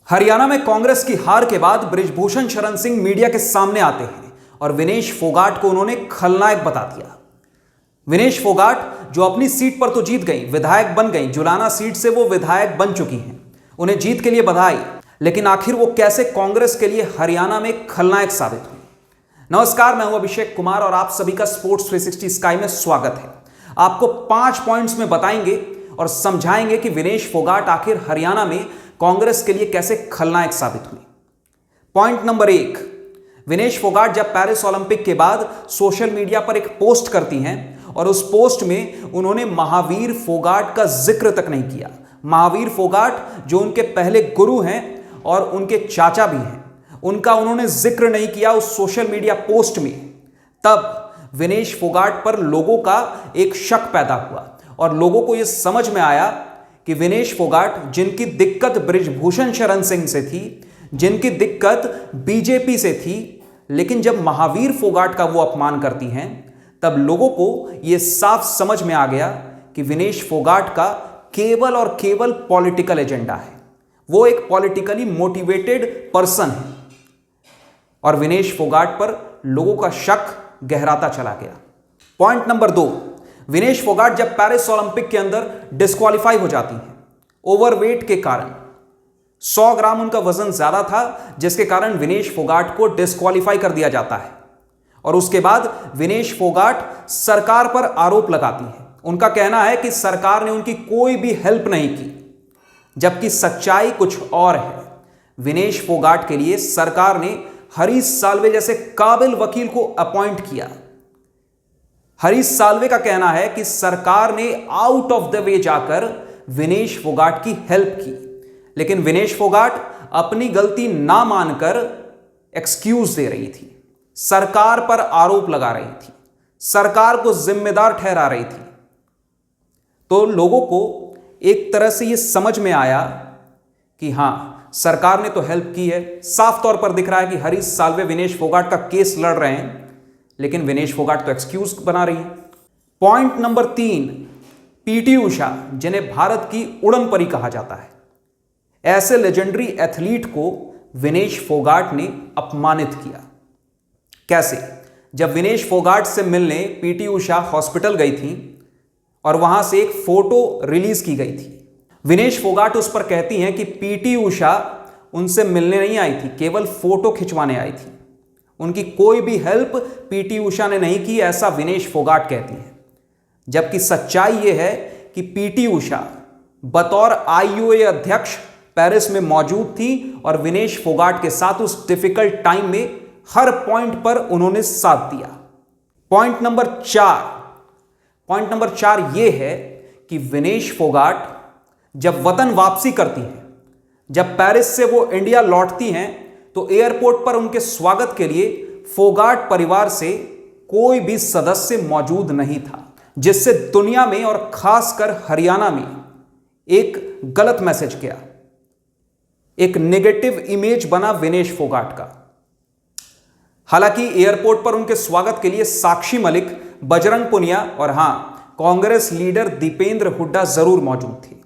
हरियाणा में कांग्रेस की हार के बाद बृजभूषण शरण सिंह मीडिया के सामने आते हैं और विनेश फोगाट को उन्होंने खलनायक बता दिया। विनेश फोगाट जो अपनी सीट पर तो जीत गई, विधायक बन गई, जुलाना सीट से वो विधायक बन चुकी हैं, उन्हें जीत के लिए बधाई। लेकिन आखिर वो कैसे कांग्रेस के लिए हरियाणा में खलनायक साबित हुई? नमस्कार, मैं हूं अभिषेक कुमार और आप सभी का स्पोर्ट्स 360 स्काई में स्वागत है। आपको 5 पॉइंट्स में बताएंगे और समझाएंगे कि विनेश फोगाट आखिर हरियाणा में कांग्रेस के लिए कैसे खलनायक साबित हुई। पॉइंट नंबर 1, विनेश फोगाट जब पेरिस ओलंपिक के बाद सोशल मीडिया पर एक पोस्ट करती हैं और उस पोस्ट में उन्होंने महावीर फोगाट का जिक्र तक नहीं किया। महावीर फोगाट जो उनके पहले गुरु हैं और उनके चाचा भी हैं, उनका उन्होंने जिक्र नहीं किया उस सोशल मीडिया पोस्ट में। तब विनेश फोगाट पर लोगों का एक शक पैदा हुआ और लोगों को यह समझ में आया कि विनेश फोगाट, जिनकी दिक्कत बृजभूषण शरण सिंह से थी, जिनकी दिक्कत बीजेपी से थी, लेकिन जब महावीर फोगाट का वो अपमान करती हैं, तब लोगों को यह साफ समझ में आ गया कि विनेश फोगाट का केवल और केवल पॉलिटिकल एजेंडा है। वो एक पॉलिटिकली मोटिवेटेड पर्सन है और विनेश फोगाट पर लोगों का शक गहराता चला गया। पॉइंट नंबर 2, विनेश फोगाट जब पेरिस ओलंपिक के अंदर डिस्क्वालीफाई हो जाती हैं ओवरवेट के कारण, 100 ग्राम उनका वजन ज्यादा था, जिसके कारण विनेश फोगाट को डिस्क्वालीफाई कर दिया जाता है। और उसके बाद विनेश फोगाट सरकार पर आरोप लगाती है। उनका कहना है कि सरकार ने उनकी कोई भी हेल्प नहीं की, जबकि सच्चाई कुछ और है। विनेश फोगाट के लिए सरकार ने हरीश साल्वे जैसे काबिल वकील को अपॉइंट किया। हरीश साल्वे का कहना है कि सरकार ने आउट ऑफ द वे जाकर विनेश फोगाट की हेल्प की, लेकिन विनेश फोगाट अपनी गलती ना मानकर एक्सक्यूज दे रही थी, सरकार पर आरोप लगा रही थी, सरकार को जिम्मेदार ठहरा रही थी। तो लोगों को एक तरह से यह समझ में आया कि हां, सरकार ने तो हेल्प की है। साफ तौर पर दिख रहा है कि हरीश साल्वे विनेश फोगाट का केस लड़ रहे हैं, लेकिन विनेश फोगाट तो एक्सक्यूज बना रही है। पॉइंट नंबर 3, पीटी उषा, जिन्हें भारत की उड़न परी कहा जाता है, ऐसे लेजेंडरी एथलीट को विनेश फोगाट ने अपमानित किया। कैसे? जब विनेश फोगाट से मिलने पीटी उषा हॉस्पिटल गई थी और वहां से एक फोटो रिलीज की गई थी। विनेश फोगाट उस पर कहती हैं कि पीटी उषा उनसे मिलने नहीं आई थी, केवल फोटो खिंचवाने आई थी, उनकी कोई भी हेल्प पीटी उषा ने नहीं की, ऐसा विनेश फोगाट कहती हैं। जबकि सच्चाई यह है कि पीटी उषा बतौर आईओए अध्यक्ष पेरिस में मौजूद थी और विनेश फोगाट के साथ उस डिफिकल्ट टाइम में हर पॉइंट पर उन्होंने साथ दिया। पॉइंट नंबर 4 यह है कि विनेश फोगाट जब वतन वापसी करती हैं, जब पेरिस से वो इंडिया लौटती हैं, तो एयरपोर्ट पर उनके स्वागत के लिए फोगाट परिवार से कोई भी सदस्य मौजूद नहीं था, जिससे दुनिया में और खासकर हरियाणा में एक गलत मैसेज गया, एक नेगेटिव इमेज बना विनेश फोगाट का। हालांकि एयरपोर्ट पर उनके स्वागत के लिए साक्षी मलिक, बजरंग पुनिया और कांग्रेस लीडर दीपेंद्र हुड्डा जरूर मौजूद थे,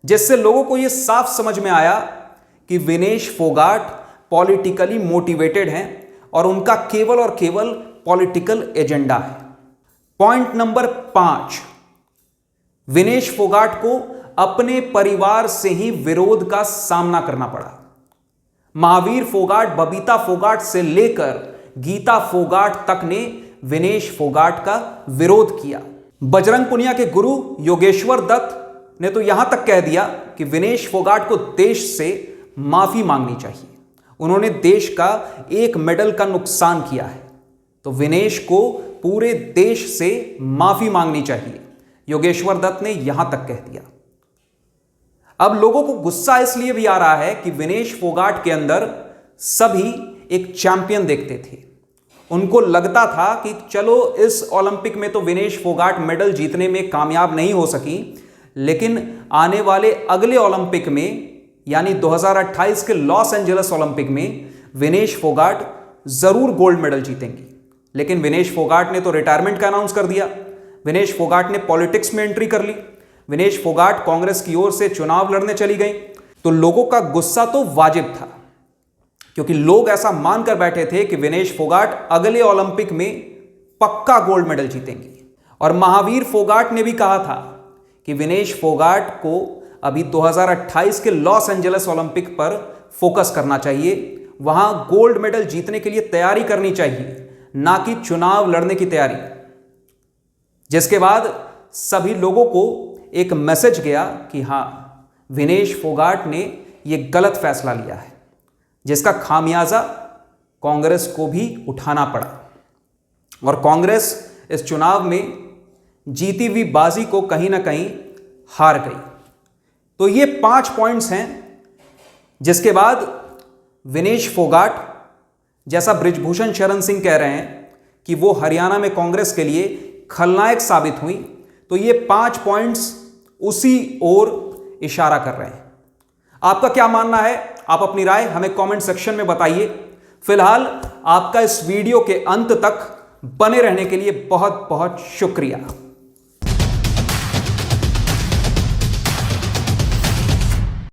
जिससे लोगों को यह साफ समझ में आया कि विनेश फोगाट पॉलिटिकली मोटिवेटेड हैं और उनका केवल और केवल पॉलिटिकल एजेंडा है। पॉइंट नंबर 5, विनेश फोगाट को अपने परिवार से ही विरोध का सामना करना पड़ा। महावीर फोगाट, बबीता फोगाट से लेकर गीता फोगाट तक ने विनेश फोगाट का विरोध किया। बजरंग पुनिया के गुरु योगेश्वर दत्त ने तो यहां तक कह दिया कि विनेश फोगाट को देश से माफी मांगनी चाहिए, उन्होंने देश का एक मेडल का नुकसान किया है, तो विनेश को पूरे देश से माफी मांगनी चाहिए, योगेश्वर दत्त ने यहां तक कह दिया। अब लोगों को गुस्सा इसलिए भी आ रहा है कि विनेश फोगाट के अंदर सभी एक चैंपियन देखते थे। उनको लगता था कि चलो इस ओलंपिक में तो विनेश फोगाट मेडल जीतने में कामयाब नहीं हो सकी, लेकिन आने वाले अगले ओलंपिक में यानी 2028 के लॉस एंजलिस ओलंपिक में विनेश फोगाट जरूर गोल्ड मेडल जीतेंगी। लेकिन विनेश फोगाट ने तो रिटायरमेंट का अनाउंस कर दिया, विनेश फोगाट ने पॉलिटिक्स में एंट्री कर ली, विनेश फोगाट कांग्रेस की ओर से चुनाव लड़ने चली गई। तो लोगों का गुस्सा तो वाजिब था, क्योंकि लोग ऐसा मानकर बैठे थे कि विनेश फोगाट अगले ओलंपिक में पक्का गोल्ड मेडल जीतेंगे। और महावीर फोगाट ने भी कहा था कि विनेश फोगाट को अभी 2028 के लॉस एंजलिस ओलंपिक पर फोकस करना चाहिए, वहां गोल्ड मेडल जीतने के लिए तैयारी करनी चाहिए, ना कि चुनाव लड़ने की तैयारी। जिसके बाद सभी लोगों को एक मैसेज गया कि हां, विनेश फोगाट ने यह गलत फैसला लिया है, जिसका खामियाजा कांग्रेस को भी उठाना पड़ा और कांग्रेस इस चुनाव में जीती हुई बाजी को कहीं ना कहीं हार गई। तो ये 5 पॉइंट्स हैं, जिसके बाद विनेश फोगाट, जैसा बृजभूषण शरण सिंह कह रहे हैं कि वो हरियाणा में कांग्रेस के लिए खलनायक साबित हुई, तो ये 5 पॉइंट्स उसी ओर इशारा कर रहे हैं। आपका क्या मानना है? आप अपनी राय हमें कमेंट सेक्शन में बताइए। फिलहाल आपका इस वीडियो के अंत तक बने रहने के लिए बहुत बहुत शुक्रिया।